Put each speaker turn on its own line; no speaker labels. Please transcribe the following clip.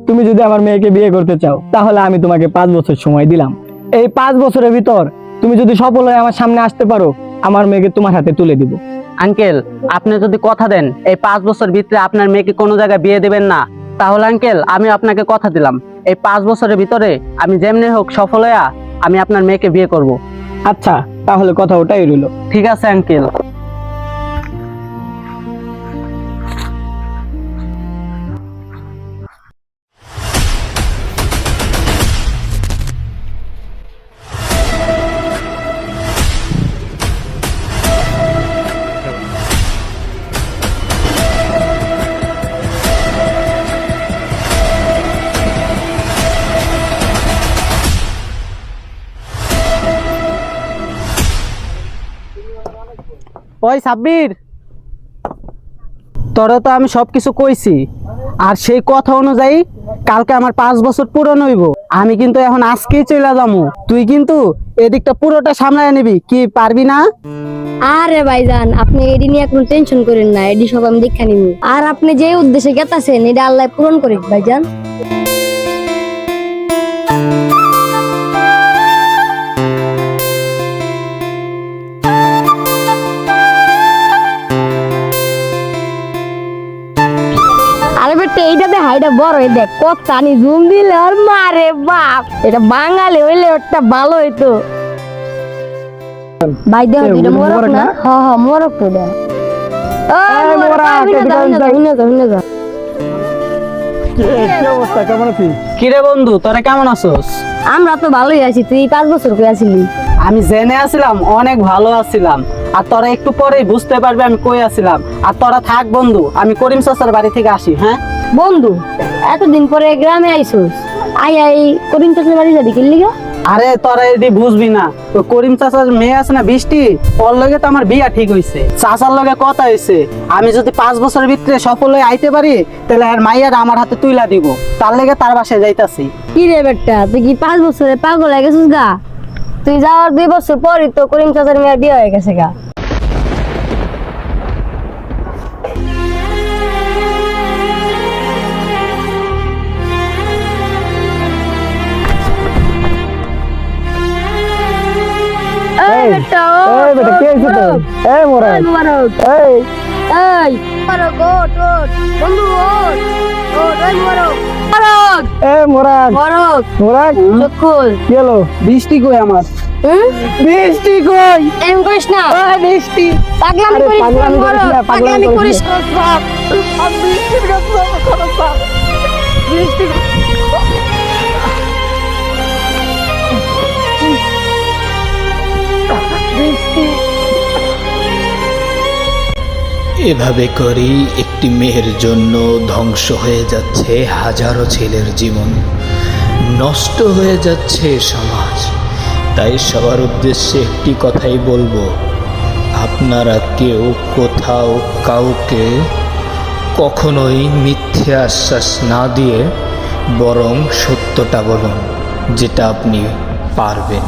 তুমি যদি আমার মেয়েকে বিয়ে করতে চাও তাহলে আমি তোমাকে 5 বছর সময় দিলাম। এই 5 বছরের ভিতর তুমি যদি সফল হয়ে আমার সামনে আসতে পারো, আমার মেয়েকে তোমার হাতে তুলে দিব।
আঙ্কেল, আপনি যদি কথা দেন এই 5 বছর ভিতরে আপনার মেয়েকে কোনো জায়গায় বিয়ে দিবেন না, তাহলে আঙ্কেল আমি আপনাকে কথা দিলাম এই 5 বছরের ভিতরে আমি যেমনি হোক সফল হইয়া আমি আপনার মেয়েকে বিয়ে করব।
আচ্ছা, তাহলে কথা ওটাই রইলো।
ঠিক আছে আঙ্কেল। ওই সাব্বির, তোরা তো আমি সবকিছু কইছি, আর সেই কথা অনুযায়ী কালকে আমার 5 বছর পূরণ হইব। আমি কিন্তু এখন আজকেই চলে যাবো, তুই কিন্তু এদিকটা পুরোটা সামলায় নিবি, কি পারবি না?
আরে ভাইজান, আপনি এডি নিয়ে কোনো টেনশন করেন না, এডি সব আমি দেখা নিব। আর আপনি যে উদ্দেশ্যে গেতাছেন এটা আল্লাহ পূরণ করি ভাইজান। আরে বেটা, এইটাতে হাইটা বড়, এই দেখ কত টানি জুম দিলে আর মারে বাপ, এটা বাঙালি হইলে একটা ভালো হইতো। ভাই দেখ এটা মোরক না? হ্যাঁ হ্যাঁ মোরক তো দেখ।
কিরে বন্ধু, তোরা কেমন আছোস?
আমরা তো ভালোই আছি, তুই 5 বছর কই আছিলি?
আমি জেনে আসছিলাম অনেক ভালো আছিলাম, আর তোরা একটু পরেই বুঝতে পারবি আমি কই আছিলাম। আর তোরা থাক বন্ধু, আমি করিম চাচার বাড়ি থেকে আসি। হ্যাঁ
বন্ধু, এতদিন পরে গ্রামে আইসোস, আই আই করিম চাচার বাড়ি যাবি কিনলি গা?
আরে তোরা এদি বুঝবি না, ওই করিম চাচার মেয়ে আছে না বৃষ্টি, ওর লগে তো আমার বিয়া ঠিক হইছে। চাচার লগে কথা হইছে, আমি যদি 5 বছরের ভিতরে সফল হয়ে আইতে পারি তাহলে আর মাইয়ার আমার হাতে তুইলা দিব, তার লেগে তার বাসায় যাইতাছি।
কি রে বেটা, তুই কি 5 বছরে পাগল হয়ে গেছিস গা? তুই যাওয়ার 2 বছর পরই তো করিম চাচার মেয়ের বিয়ে হয়ে গেছে গা। এই বেটা,
এই বেটা, কে হইছে তোর? এই মোরা,
মোরক,
এই
এই মোরক, ওঠ ওঠ বন্ধু, ওঠ ওঠ, এই মোরক মোরক
এই মোরা,
মোরক,
মোরা
চকুল
কি হলো?
বৃষ্টি কই আমার?
বৃষ্টি কই?
এম করিস না,
এই বৃষ্টি,
পাগলামি
আরে
করিস না,
পাগলামি করিস
মোরক,
না, পাগলামি
পাগলামি করিস
করিস
না।
আমি বৃষ্টির কাছে যাবো, খরচ পাবো। বৃষ্টি
এভাবে করেই একটি মেয়ের জন্য ধ্বংস হয়ে যাচ্ছে হাজারো ছেলের জীবন, নষ্ট হয়ে যাচ্ছে সমাজ। তাই সবার উদ্দেশ্যে একটি কথাই বলবো, আপনারা কেউ কোথাও কাউকে কখনোই মিথ্যে আশ্বাস না দিয়ে বরং সত্যটা বলুন, যেটা আপনি পারবেন।